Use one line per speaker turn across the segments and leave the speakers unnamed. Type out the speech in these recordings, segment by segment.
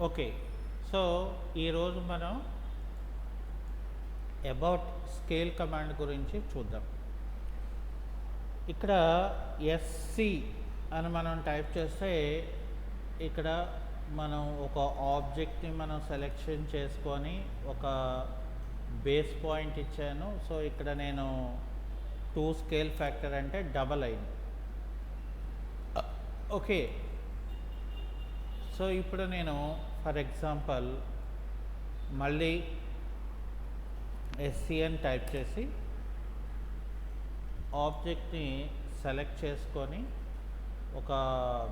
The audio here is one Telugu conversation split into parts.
ఓకే. సో, ఈరోజు మనం అబౌట్ స్కేల్ కమాండ్ గురించి చూద్దాం. ఇక్కడ ఎస్‌సి అని మనం టైప్ చేస్తే, ఇక్కడ మనం ఒక ఆబ్జెక్ట్‌ని మనం సెలెక్షన్ చేసుకొని, ఒక బేస్ పాయింట్ ఇచ్చాను. సో, ఇక్కడ నేను 2 స్కేల్ ఫ్యాక్టర్ అంటే డబల్ అయింది. ఓకే. సో, ఇప్పుడు నేను ఫర్ ఎగ్జాంపుల్ మళ్ళీ ఎస్‌సి అని టైప్ చేసి ఆబ్జెక్ట్‌ని సెలెక్ట్ చేసుకొని ఒక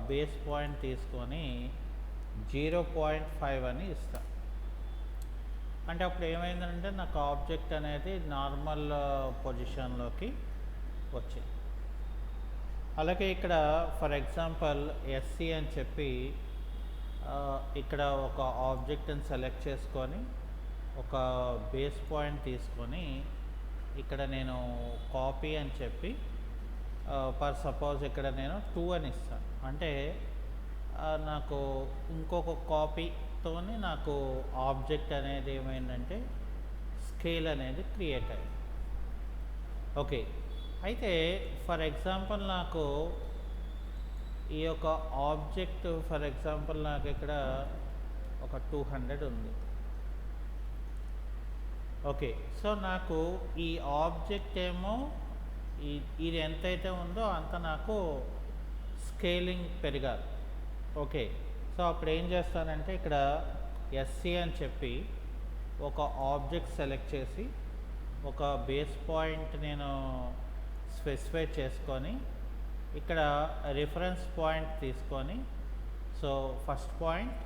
బేస్ పాయింట్ తీసుకొని 0.5 అని ఇస్తా. అంటే అప్పుడు ఏమైందంటే నాకు ఆబ్జెక్ట్ అనేది నార్మల్ పొజిషన్లోకి వచ్చింది. అలాగే ఇక్కడ ఫర్ ఎగ్జాంపుల్ ఎస్‌సి అని చెప్పి ఇక్కడ ఒక ఆబ్జెక్ట్ని సెలెక్ట్ చేసుకొని ఒక బేస్ పాయింట్ తీసుకొని ఇక్కడ నేను కాపీ అని చెప్పి ఫర్ సపోజ్ ఇక్కడ నేను 2 అని ఇస్తాను. అంటే నాకు ఇంకొక కాపీతోని నాకు ఆబ్జెక్ట్ అనేది ఏమైందంటే స్కేల్ అనేది క్రియేట్ అయింది. ఓకే. అయితే ఫర్ ఎగ్జాంపుల్ నాకు ఈ యొక్క ఆబ్జెక్ట్ ఫర్ ఎగ్జాంపుల్ నాకు ఇక్కడ ఒక 200 ఉంది. ఓకే. సో, నాకు ఈ ఆబ్జెక్ట్ ఏమో ఇది ఎంతైతే ఉందో అంత నాకు స్కేలింగ్ పెరగాలి. ఓకే. సో, అప్పుడు ఏం చేస్తానంటే ఇక్కడ ఎస్‌సి అని చెప్పి ఒక ఆబ్జెక్ట్ సెలెక్ట్ చేసి ఒక బేస్ పాయింట్ నేను స్పెసిఫై చేసుకొని ఇక్కడ రిఫరెన్స్ పాయింట్ తీసుకొని, so first point,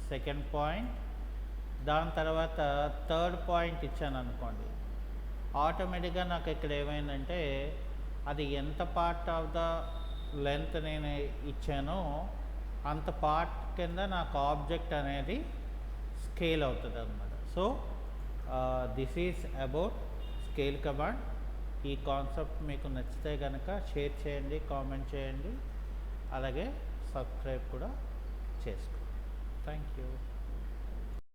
second point, దాని తర్వాత థర్డ్ పాయింట్ ఇచ్చాను అనుకోండి, ఆటోమేటిక్గా నాకు ఇక్కడ ఏమైందంటే అది ఎంత పార్ట్ ఆఫ్ ద లెంత్ నేను ఇచ్చానో అంత పార్ట్ కింద నాకు ఆబ్జెక్ట్ అనేది స్కేల్ అవుతుంది అన్నమాట. So this is about scale command. ఈ కాన్సెప్ట్ మీకు నచ్చితే కనుక షేర్ చేయండి, కామెంట్ చేయండి, అలాగే సబ్స్క్రైబ్ కూడా చేసుకోండి. Thank you.